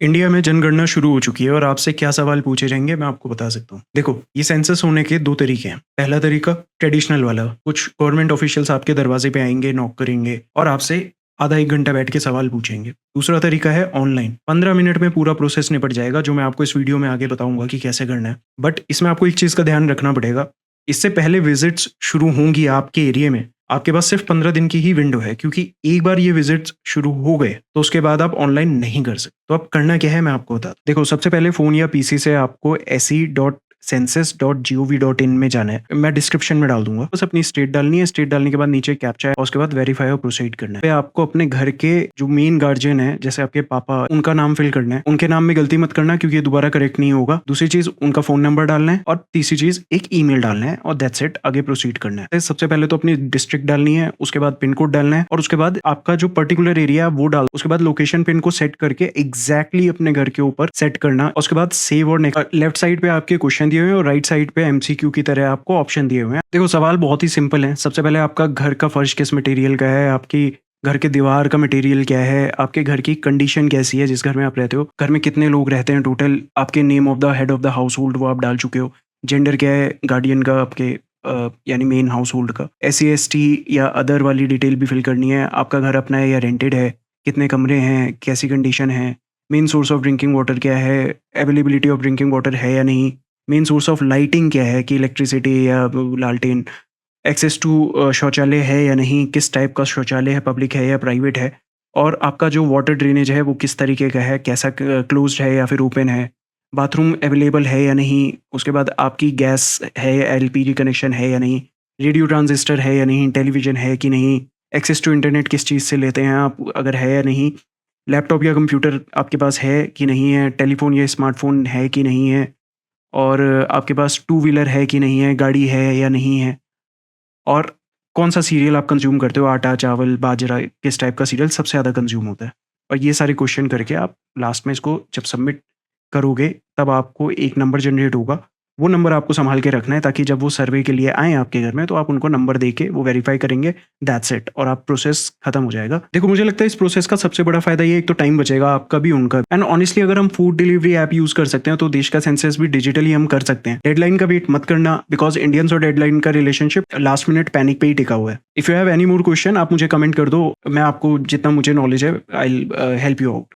India में जनगणना शुरू हो चुकी है और आपसे क्या सवाल पूछे जाएंगे मैं आपको बता सकता हूँ। देखो, ये सेंसस होने के दो तरीके हैं। पहला तरीका ट्रेडिशनल वाला, कुछ गवर्नमेंट ऑफिशियल्स आपके दरवाजे पे आएंगे, नॉक करेंगे और आपसे आधा एक घंटा बैठ के सवाल पूछेंगे। दूसरा तरीका है ऑनलाइन, 15 मिनट में पूरा प्रोसेस निपट जाएगा, जो मैं आपको इस वीडियो में आगे बताऊंगा कि कैसे करना है। बट इसमें आपको एक चीज़ का ध्यान रखना पड़ेगा, इससे पहले विजिट्स शुरू होंगी आपके एरिया में, आपके पास सिर्फ 15 दिन की ही विंडो है, क्योंकि एक बार ये विजिट्स शुरू हो गए तो उसके बाद आप ऑनलाइन नहीं कर सकते। तो अब करना क्या है मैं आपको बता दूं। देखो, सबसे पहले फ़ोन या पीसी से आपको se.census.gov.in में जाना है। मैं डिस्क्रिप्शन में डाल दूंगा। बस अपनी स्टेट डालनी है, स्टेट डालने के बाद नीचे कैप्चा है और उसके बाद वेरीफाई और प्रोसीड करना है। पे आपको अपने घर के जो मेन गार्जियन है, जैसे आपके पापा, उनका नाम फिल करना है। उनके नाम में गलती मत करना, क्योंकि ये दोबारा करेक्ट नहीं होगा। दूसरी चीज, उनका फोन नंबर डालना है और तीसरी चीज एक ईमेल डालना है और दैट्स इट। आगे प्रोसीड करना है। सबसे पहले तो अपनी डिस्ट्रिक्ट डालनी है, उसके बाद पिन कोड डालना है और उसके बाद आपका जो पर्टिकुलर एरिया है वो डाल, उसके बाद लोकेशन पिन को सेट करके एग्जैक्टली अपने घर के ऊपर सेट करना। उसके बाद सेव और नेक्स्ट। लेफ्ट साइड पे आपके क्वेश्चन दिए हुए हैं और राइट साइड पे एमसीक्यू की तरह आपको ऑप्शन दिए हुए हैं। देखो, सवाल बहुत ही सिंपल है। सबसे पहले आपका घर का फर्श किस मटेरियल का है, आपकी घर के दीवार का मटेरियल क्या है, आपके घर की कंडीशन कैसी है, जिस घर में आप रहते हो, घर में कितने लोग रहते हैं टोटल, आपके name of the head of the house hold वो आप डाल चुके हो, जेंडर क्या है गार्डियन का आपके यानी मेन हाउस होल्ड का, SC ST या अदर वाली डिटेल भी फिल करनी है। आपका घर अपना है या रेंटेड है, कितने कमरे हैं, कैसी कंडीशन है, main source of drinking water क्या है, अवेलेबिलिटी ऑफ ड्रिंकिंग वाटर है या नहीं, मेन सोर्स ऑफ लाइटिंग क्या है कि इलेक्ट्रिसिटी या लालटेन, एक्सेस टू शौचालय है या नहीं, किस टाइप का शौचालय है, पब्लिक है या प्राइवेट है, और आपका जो वाटर ड्रेनेज है वो किस तरीके का है, कैसा क्लोज्ड है या फिर ओपन है, बाथरूम अवेलेबल है या नहीं, उसके बाद आपकी गैस है या LPG कनेक्शन है या नहीं, रेडियो ट्रांजिस्टर है या नहीं, टेलीविज़न है कि नहीं, एक्सेस टू इंटरनेट किस चीज़ से लेते हैं आप, अगर है या नहीं, लैपटॉप या कंप्यूटर आपके पास है कि नहीं है, टेलीफोन या स्मार्टफोन है कि नहीं है, और आपके पास टू व्हीलर है कि नहीं है, गाड़ी है या नहीं है, और कौन सा सीरियल आप कंज्यूम करते हो, आटा, चावल, बाजरा, किस टाइप का सीरियल सबसे ज़्यादा कंज्यूम होता है। और ये सारे क्वेश्चन करके आप लास्ट में इसको जब सबमिट करोगे तब आपको एक नंबर जनरेट होगा। वो नंबर आपको संभाल के रखना है, ताकि जब वो सर्वे के लिए आएँ आपके घर में तो आप उनको नंबर दे के वो वेरीफाई करेंगे, दैट्स इट, और आप प्रोसेस खत्म हो जाएगा। देखो, मुझे लगता है इस प्रोसेस का सबसे बड़ा फायदा ये, एक तो टाइम बचेगा आपका भी उनका। एंड ऑनेस्टली अगर हम फूड डिलीवरी ऐप यूज कर सकते हैं तो देश का सेंसस भी डिजिटली हम कर सकते हैं। डेडलाइन का वेट मत करना, बिकॉज इंडियंस और डेडलाइन का रिलेशनशिप लास्ट मिनट पैनिक पे ही टिका हुआ है। If you have any more question आप मुझे कमेंट कर दो, मैं आपको जितना मुझे नॉलेज है I will help you out.